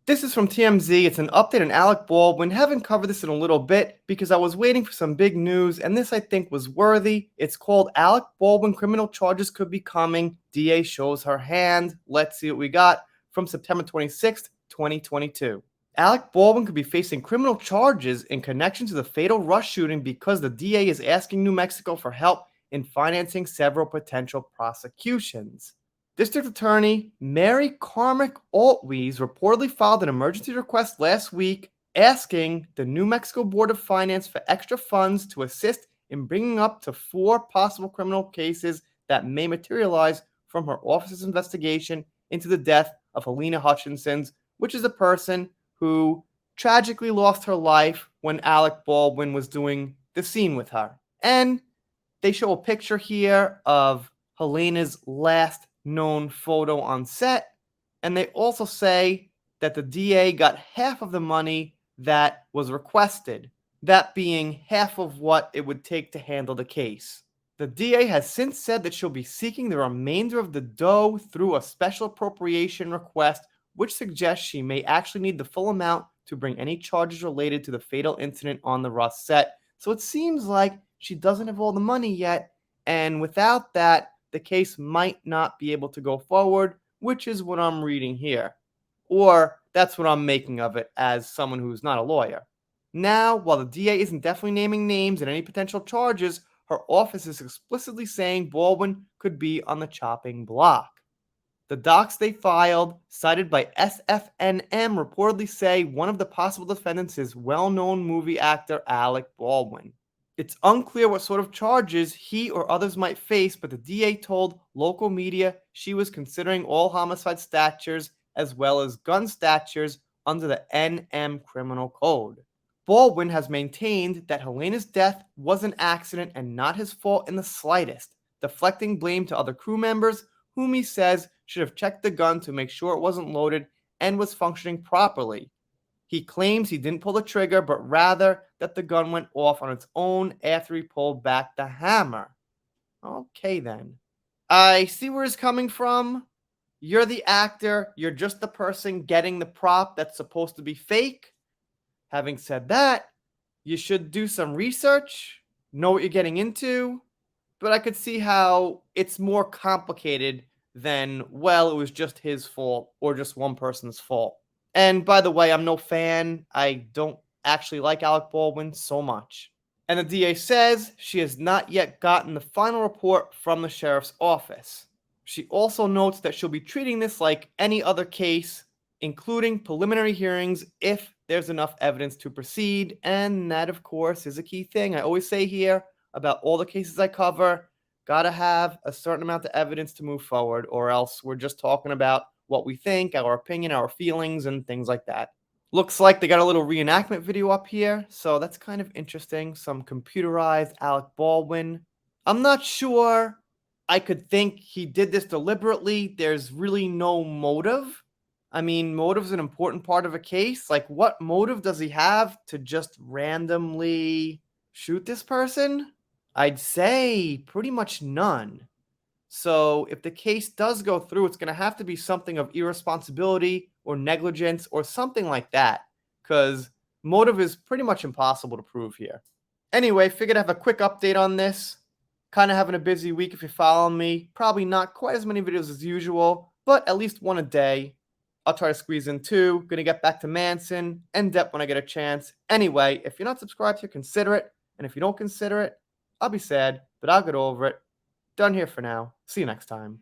This is from TMZ. It's an update on Alec Baldwin. Haven't covered this in a little bit because I was waiting for some big news, and this I think was worthy. It's called Alec Baldwin Criminal Charges Could Be Coming. DA shows her hand. Let's see what we got from September 26th, 2022. Alec Baldwin could be facing criminal charges in connection to the fatal Rush shooting because the DA is asking New Mexico for help in financing several potential prosecutions. District Attorney Mary Carmick Altwees reportedly filed an emergency request last week asking the New Mexico Board of Finance for extra funds to assist in bringing up to 4 possible criminal cases that may materialize from her office's investigation into the death of Helena Hutchinson, which is a person who tragically lost her life when Alec Baldwin was doing the scene with her. And they show a picture here of Helena's last known photo on set, and they also say that the DA got half of the money that was requested, that being half of what it would take to handle the case. The DA has since said that she'll be seeking the remainder of the dough through a special appropriation request, which suggests she may actually need the full amount to bring any charges related to the fatal incident on the Russ set. So it seems like she doesn't have all the money yet, and without that, the case might not be able to go forward, which is what I'm reading here. Or that's what I'm making of it as someone who's not a lawyer. Now, while the DA isn't definitely naming names and any potential charges, her office is explicitly saying Baldwin could be on the chopping block. The docs they filed, cited by SFNM, reportedly say one of the possible defendants is well-known movie actor Alec Baldwin. It's unclear what sort of charges he or others might face, but the DA told local media she was considering all homicide statutes as well as gun statutes under the NM Criminal Code. Baldwin has maintained that Helena's death was an accident and not his fault in the slightest, deflecting blame to other crew members whom he says should have checked the gun to make sure it wasn't loaded and was functioning properly. He claims he didn't pull the trigger, but rather that the gun went off on its own after he pulled back the hammer. Okay, then. I see where he's coming from. You're the actor. You're just the person getting the prop that's supposed to be fake. Having said that, you should do some research, know what you're getting into. But I could see how it's more complicated than, well, it was just his fault or just one person's fault. And by the way, I'm no fan. I don't actually like Alec Baldwin so much. And the DA says she has not yet gotten the final report from the sheriff's office. She also notes that she'll be treating this like any other case, including preliminary hearings if there's enough evidence to proceed. And that, of course, is a key thing. I always say here about all the cases I cover, gotta have a certain amount of evidence to move forward, or else we're just talking about what we think, our opinion, our feelings, and things like that. Looks like they got a little reenactment video up here, so that's kind of interesting. Some computerized Alec Baldwin. I'm not sure I could think he did this deliberately. There's really no motive. I mean, motive's an important part of a case. Like, what motive does he have to just randomly shoot this person? I'd say pretty much none. So if the case does go through, it's going to have to be something of irresponsibility or negligence or something like that, because motive is pretty much impossible to prove here. Anyway, figured I'd have a quick update on this. Kind of having a busy week if you're following me. Probably not quite as many videos as usual, but at least one a day. I'll try to squeeze in 2. Going to get back to Manson and Depp when I get a chance. Anyway, if you're not subscribed here, consider it. And if you don't consider it, I'll be sad, but I'll get over it. Done here for now. See you next time.